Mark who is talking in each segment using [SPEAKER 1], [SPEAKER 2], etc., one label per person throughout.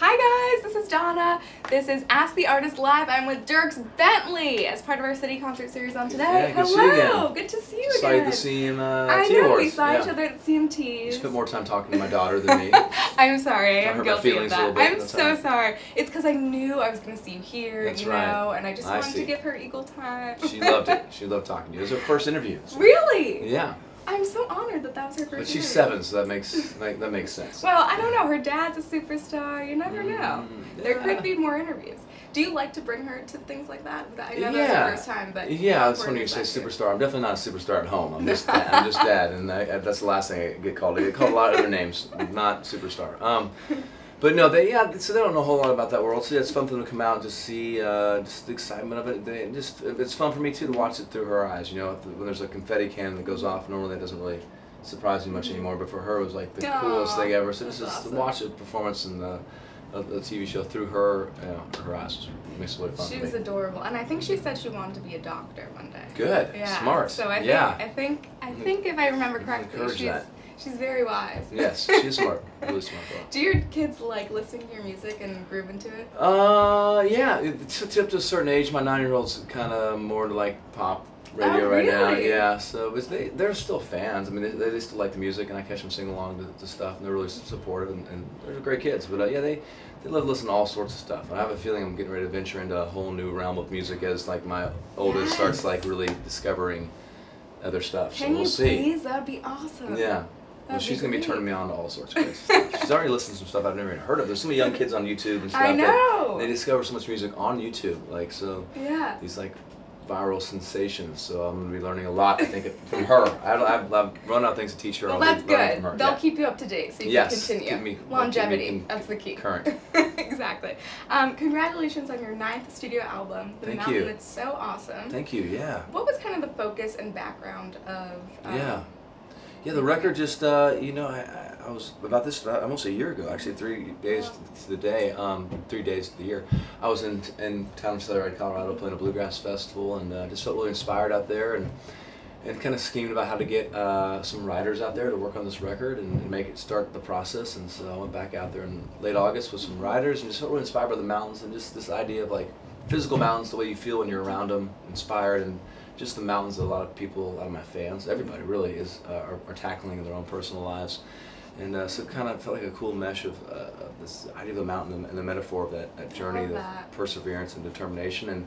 [SPEAKER 1] Hi guys, this is Donna. This is Ask the Artist Live. I'm with Dierks Bentley as part of our Citi Concert Series on today.
[SPEAKER 2] Yeah,
[SPEAKER 1] Hello, good to see you again.
[SPEAKER 2] Excited to see him
[SPEAKER 1] I
[SPEAKER 2] T
[SPEAKER 1] know,
[SPEAKER 2] Awards.
[SPEAKER 1] we saw each other at CMTs.
[SPEAKER 2] You spent more time talking to my daughter than me.
[SPEAKER 1] I'm sorry, I'm guilty of that.
[SPEAKER 2] I'm
[SPEAKER 1] so sorry. It's because I knew I was going to see you here,
[SPEAKER 2] That's
[SPEAKER 1] you know, and I just wanted to give her equal time.
[SPEAKER 2] She loved it. She loved talking to you. It was her first interview. So.
[SPEAKER 1] Really?
[SPEAKER 2] Yeah.
[SPEAKER 1] I'm so honored that was her first
[SPEAKER 2] But she's
[SPEAKER 1] interview.
[SPEAKER 2] 7, so that makes sense.
[SPEAKER 1] Well, I don't know. Her dad's a superstar. You never know.
[SPEAKER 2] Yeah.
[SPEAKER 1] There could be more interviews. Do you like to bring her to things like that? I know that's her first time, but
[SPEAKER 2] yeah, that's when you say superstar. I'm definitely not a superstar at home. I'm just dad, and that's the last thing I get called. I get called a lot of other names, not superstar. But no, so they don't know a whole lot about that world. So yeah, it's fun for them to come out and just see just the excitement of it. It's fun for me too to watch it through her eyes. You know, when there's a confetti cannon that goes off, normally that doesn't really surprise me much anymore. But for her, it was like the coolest thing ever. So just awesome. To watch a performance in the TV show through her, her eyes makes it really fun.
[SPEAKER 1] She was adorable, and I think she said she wanted to be a doctor one day.
[SPEAKER 2] Good,
[SPEAKER 1] yeah.
[SPEAKER 2] smart.
[SPEAKER 1] So I think if I remember correctly, she's very wise.
[SPEAKER 2] Yes, she's smart. Really smart girl.
[SPEAKER 1] Do your kids like listening to your music and groove into it?
[SPEAKER 2] Yeah. Up to a certain age, my 9-year-old's kind of more like pop radio right now. Yeah. So they're still fans. I mean, they still like the music, and I catch them singing along to stuff, and they're really supportive, and they're great kids. But yeah, they love listening to all sorts of stuff. And I have a feeling I'm getting ready to venture into a whole new realm of music as like my oldest starts like really discovering other stuff. So we'll see.
[SPEAKER 1] Can you please? That'd be awesome.
[SPEAKER 2] Yeah. Well, she's going to be turning me on to all sorts of great stuff. She's already listened to some stuff I've never even heard of. There's so many young kids on YouTube and stuff.
[SPEAKER 1] I know.
[SPEAKER 2] They discover so much music on YouTube. Like, so
[SPEAKER 1] yeah.
[SPEAKER 2] These like viral sensations. So I'm going to be learning a lot, I think, from her. I've run out of things to teach her.
[SPEAKER 1] Well, that's good. They'll keep you up to date so you can continue.
[SPEAKER 2] Keep me,
[SPEAKER 1] longevity, that's the key.
[SPEAKER 2] Current.
[SPEAKER 1] Exactly. Congratulations on your 9th studio album, The Mountain.
[SPEAKER 2] You.
[SPEAKER 1] It's so awesome.
[SPEAKER 2] Thank you, yeah.
[SPEAKER 1] What was kind of the focus and background of...
[SPEAKER 2] Yeah, the record just, you know, I was about this almost a year ago, actually, 3 days to the day, 3 days to the year. I was in town in Celebrate, Colorado, playing a bluegrass festival, and just felt really inspired out there, and kind of schemed about how to get some writers out there to work on this record and make it start the process. And so I went back out there in late August with some writers, and just felt really inspired by the mountains and just this idea of like physical mountains, the way you feel when you're around them, inspired, and just the mountains that a lot of people, a lot of my fans, everybody really are tackling in their own personal lives. And so it kind of felt like a cool mesh of this idea of the mountain and the metaphor of that journey, the perseverance and determination, and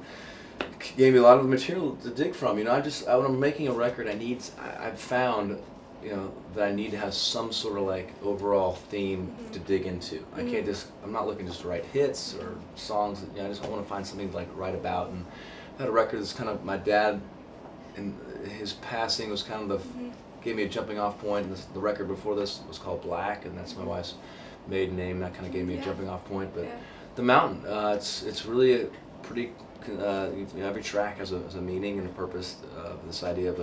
[SPEAKER 2] gave me a lot of material to dig from. You know, when I'm making a record, I've found, you know, that I need to have some sort of like overall theme to dig into. I can't I'm not looking just to write hits or songs. You know, I just want to find something to like write about. And I had a record that's kind of my dad, and his passing was kind of gave me a jumping off point. And the record before this was called Black, and that's my wife's maiden name. That kind of gave me a jumping off point. But the mountain, it's really a pretty. You know, every track has a meaning and a purpose. This idea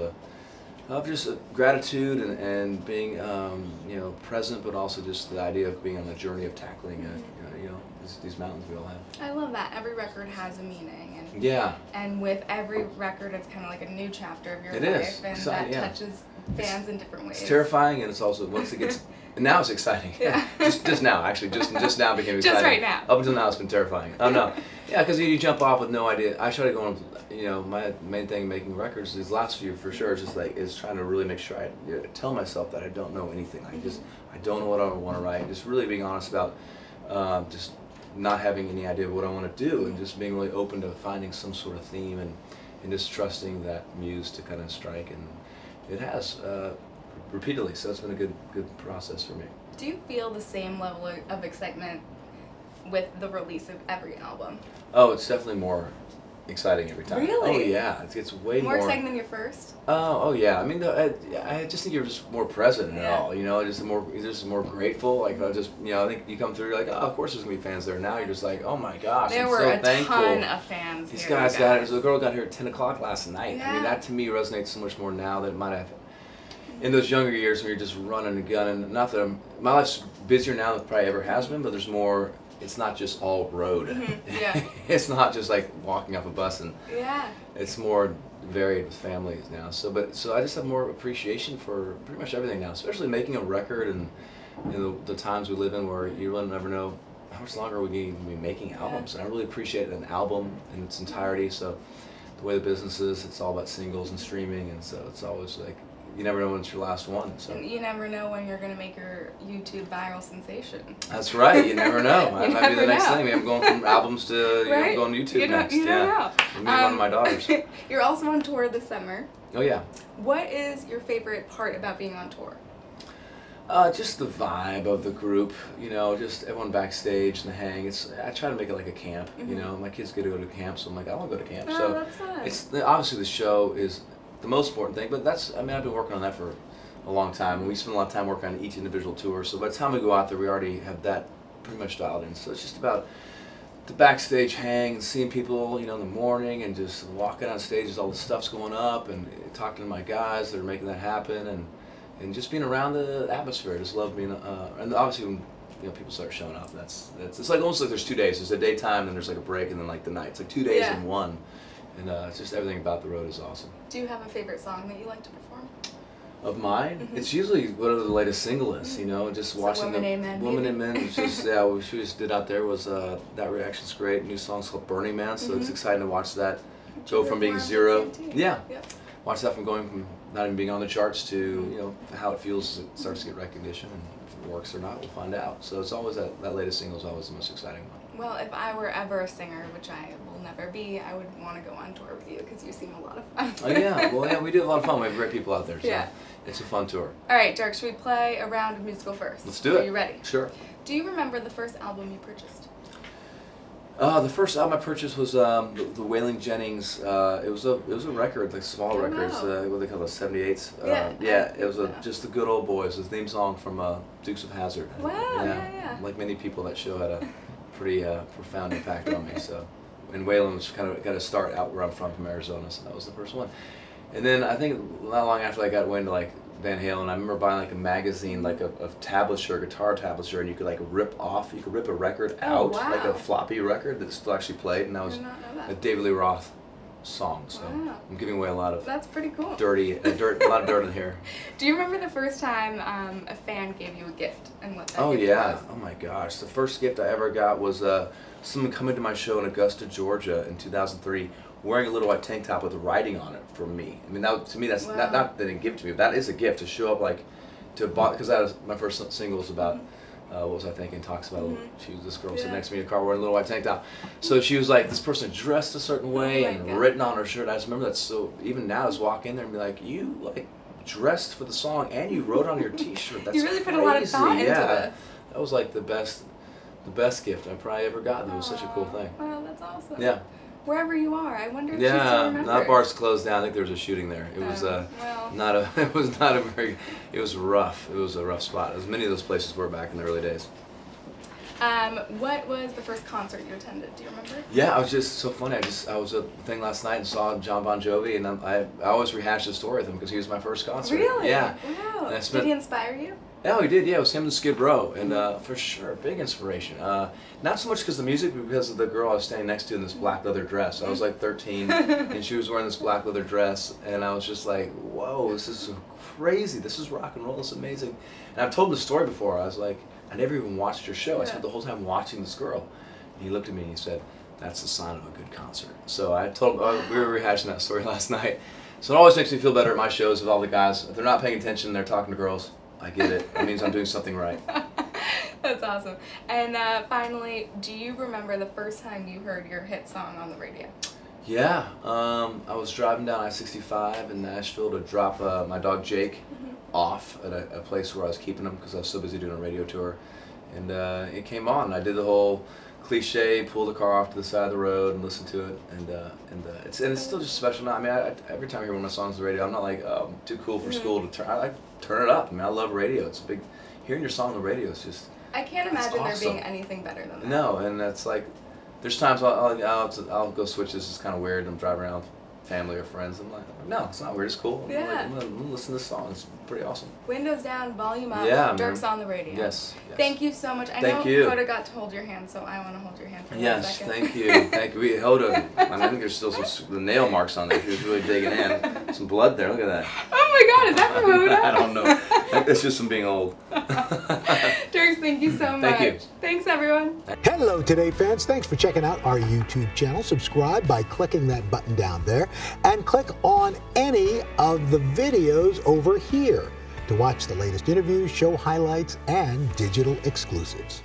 [SPEAKER 2] of just gratitude and being you know, present, but also just the idea of being on the journey of tackling you know, these mountains we all have.
[SPEAKER 1] I love that. Every record has a meaning, and and with every record, it's kind of like a new chapter of your life, and that touches fans in different ways.
[SPEAKER 2] It's terrifying, and it's also once it gets. And now it's exciting.
[SPEAKER 1] Yeah.
[SPEAKER 2] just now, actually, just now became exciting.
[SPEAKER 1] Just right now.
[SPEAKER 2] Up until now, it's been terrifying. Oh no, yeah, because you jump off with no idea. I started going. You know, my main thing making records, these last few for sure, is trying to really make sure I tell myself that I don't know anything. I don't know what I want to write. Just really being honest about just not having any idea of what I want to do, and just being really open to finding some sort of theme, and just trusting that muse to kind of strike, and it has. Repeatedly, so it's been a good process for me.
[SPEAKER 1] Do you feel the same level of excitement with the release of every album?
[SPEAKER 2] Oh, it's definitely more exciting every time.
[SPEAKER 1] Really?
[SPEAKER 2] Oh yeah, it's way more
[SPEAKER 1] exciting than your first.
[SPEAKER 2] Oh yeah. I mean, I just think you're just more present in it all. You know, you're just more grateful. Like I think you come through, you're like, oh, of course there's gonna be fans there. Now you're just like, oh my gosh,
[SPEAKER 1] there were a ton of fans.
[SPEAKER 2] These guys got it. So the girl got here at 10 o'clock last night.
[SPEAKER 1] Yeah.
[SPEAKER 2] I mean, that to me resonates so much more now than it might have. In those younger years when you're just running and gunning, not that my life's busier now than it probably ever has been, but there's more, it's not just all road.
[SPEAKER 1] Yeah.
[SPEAKER 2] It's not just like walking off a bus, and it's more varied with families now. So I just have more appreciation for pretty much everything now, especially making a record and the times we live in where you really never know how much longer are we going to be making albums? And I really appreciate an album in its entirety. So the way the business is, it's all about singles and streaming, and so it's always like, you never know when it's your last one. So
[SPEAKER 1] you never know when you're going to make your YouTube viral sensation.
[SPEAKER 2] That's right. You never know. That might be the next thing. Maybe I'm going from albums to
[SPEAKER 1] right?
[SPEAKER 2] going to YouTube next.
[SPEAKER 1] You don't know.
[SPEAKER 2] Maybe one of my daughters.
[SPEAKER 1] You're also on tour this summer.
[SPEAKER 2] Oh yeah.
[SPEAKER 1] What is your favorite part about being on tour?
[SPEAKER 2] Just the vibe of the group, you know, just everyone backstage and the hang. I try to make it like a camp, you know. My kids get to go to camp, so I'm like, I want to go to camp.
[SPEAKER 1] Oh,
[SPEAKER 2] so
[SPEAKER 1] that's fun.
[SPEAKER 2] It's obviously the show is the most important thing, but that's, I mean, I've been working on that for a long time, and we spend a lot of time working on each individual tour. So by the time we go out there, we already have that pretty much dialed in. So it's just about the backstage hang and seeing people, you know, in the morning, and just walking on stage as all the stuff's going up, and talking to my guys that are making that happen, and just being around the atmosphere. I just love being, and obviously when, you know, people start showing up, it's like almost like there's 2 days. There's a daytime, and there's like a break, and then like the night. It's like 2 days in one, and it's just everything about the road is awesome.
[SPEAKER 1] Do you have a favorite song that you like to perform?
[SPEAKER 2] Of mine, it's usually whatever the latest single is. You know, just watching
[SPEAKER 1] Woman Amen.
[SPEAKER 2] Woman Amen. It's just what we just did out there was That Reaction's great. New song's called Burning Man, so it's exciting to watch that go from being zero. Yeah. Yep. Watch that from going from not even being on the charts to, you know, how it feels as it starts to get recognition, and if it works or not, we'll find out. So it's always that latest single is always the most exciting one.
[SPEAKER 1] Well, if I were ever a singer, which I will never be, I would want to go on tour with you because you seem a lot of fun.
[SPEAKER 2] Oh yeah, well yeah, we do a lot of fun. We have great people out there, so it's a fun tour.
[SPEAKER 1] All right, Dierks, should we play a round of musical first?
[SPEAKER 2] Let's do it.
[SPEAKER 1] Are you ready?
[SPEAKER 2] Sure.
[SPEAKER 1] Do you remember the first album you purchased?
[SPEAKER 2] The first album I purchased was the Waylon Jennings. It was a record, like small records. What they call those 78s. Yeah, it was just the good old boys. The theme song from Dukes of Hazzard.
[SPEAKER 1] Wow. Yeah.
[SPEAKER 2] Like many people, that show had a pretty profound impact on me. So, and Waylon was kind of got to start out where I'm from Arizona, so that was the first one. And then I think not long after I got into like Van Halen, I remember buying like a magazine, like a tablature, guitar tablature, and you could like rip a record out, like a floppy record that still actually played, and that was a David Lee Roth song. So I'm giving away a lot of
[SPEAKER 1] that's pretty cool.
[SPEAKER 2] A lot of dirt in here.
[SPEAKER 1] Do you remember the first time a fan gave you a gift and what that gift was?
[SPEAKER 2] Oh my gosh, the first gift I ever got was someone coming to my show in Augusta, Georgia in 2003. Wearing a little white tank top with writing on it for me. I mean, to me, that's not that they didn't give it to me, but that is a gift to show up like to because that was my first single was about what was I thinking? Talks about she was this girl sitting next to me in a car wearing a little white tank top. So she was like this person dressed a certain way and written on her shirt. I just remember that. So even now, I just walk in there and be like, you like dressed for the song and you wrote on your T-shirt. That's
[SPEAKER 1] you really
[SPEAKER 2] crazy.
[SPEAKER 1] Put a lot of thought into this.
[SPEAKER 2] That was like the best gift I probably ever got. It was such a cool thing.
[SPEAKER 1] Wow, that's awesome.
[SPEAKER 2] Yeah.
[SPEAKER 1] Wherever you are, I wonder if she still remembers.
[SPEAKER 2] That bar's closed down. I think there was a shooting there. It was it was rough. It was a rough spot, as many of those places were back in the early days.
[SPEAKER 1] What was the first concert you attended? Do you remember?
[SPEAKER 2] Yeah, I was just so funny. I was at the thing last night and saw John Bon Jovi, and I always rehash the story with him because he was my first concert.
[SPEAKER 1] Really?
[SPEAKER 2] Yeah.
[SPEAKER 1] Wow. Did he inspire you?
[SPEAKER 2] Yeah, he did. Yeah, it was him and Skid Row, and for sure, big inspiration. Not so much because of the music, but because of the girl I was standing next to in this black leather dress. I was like 13, and she was wearing this black leather dress, and I was just like, whoa, this is crazy. This is rock and roll. It's amazing. And I've told him the story before. I was like, I never even watched your show. I spent the whole time watching this girl. And he looked at me and he said, that's the sign of a good concert. So I told him, we were rehashing that story last night. So it always makes me feel better at my shows with all the guys. If they're not paying attention, they're talking to girls. I get it. It means I'm doing something right.
[SPEAKER 1] That's awesome. And finally, do you remember the first time you heard your hit song on the radio?
[SPEAKER 2] Yeah. I was driving down I-65 in Nashville to drop my dog Jake off at a place where I was keeping him because I was so busy doing a radio tour. And it came on. I did the whole cliche, pull the car off to the side of the road and listen to it. And it's still just special now. I mean, every time I hear one of my songs on the radio, I'm not like, oh, I'm too cool for school to turn. I turn it up. I mean, I love radio. It's a big. Hearing your song on the radio is just.
[SPEAKER 1] I can't imagine there being anything better than that.
[SPEAKER 2] No, and that's like, there's times I'll go switch. This is kind of weird. I'm driving around with family or friends. I'm like, no, it's not weird. It's cool.
[SPEAKER 1] Yeah.
[SPEAKER 2] I'm gonna listen to this song. It's pretty awesome.
[SPEAKER 1] Windows down, volume up,
[SPEAKER 2] yeah,
[SPEAKER 1] Dierks on the radio.
[SPEAKER 2] Yes.
[SPEAKER 1] Thank you so much. I know Hoda got to hold your hand, so I want to hold your hand for a second.
[SPEAKER 2] Yes, thank you. Thank you. Hoda, I think there's still some nail marks on there. She was really digging in. Some blood there. Look at that.
[SPEAKER 1] Oh my God, is that from Hoda?
[SPEAKER 2] I don't know. It's just from being old.
[SPEAKER 1] Dierks, thank you so much.
[SPEAKER 2] Thank you.
[SPEAKER 1] Thanks, everyone.
[SPEAKER 3] Hello, Today fans. Thanks for checking out our YouTube channel. Subscribe by clicking that button down there and click on any of the videos over here to watch the latest interviews, show highlights, and digital exclusives.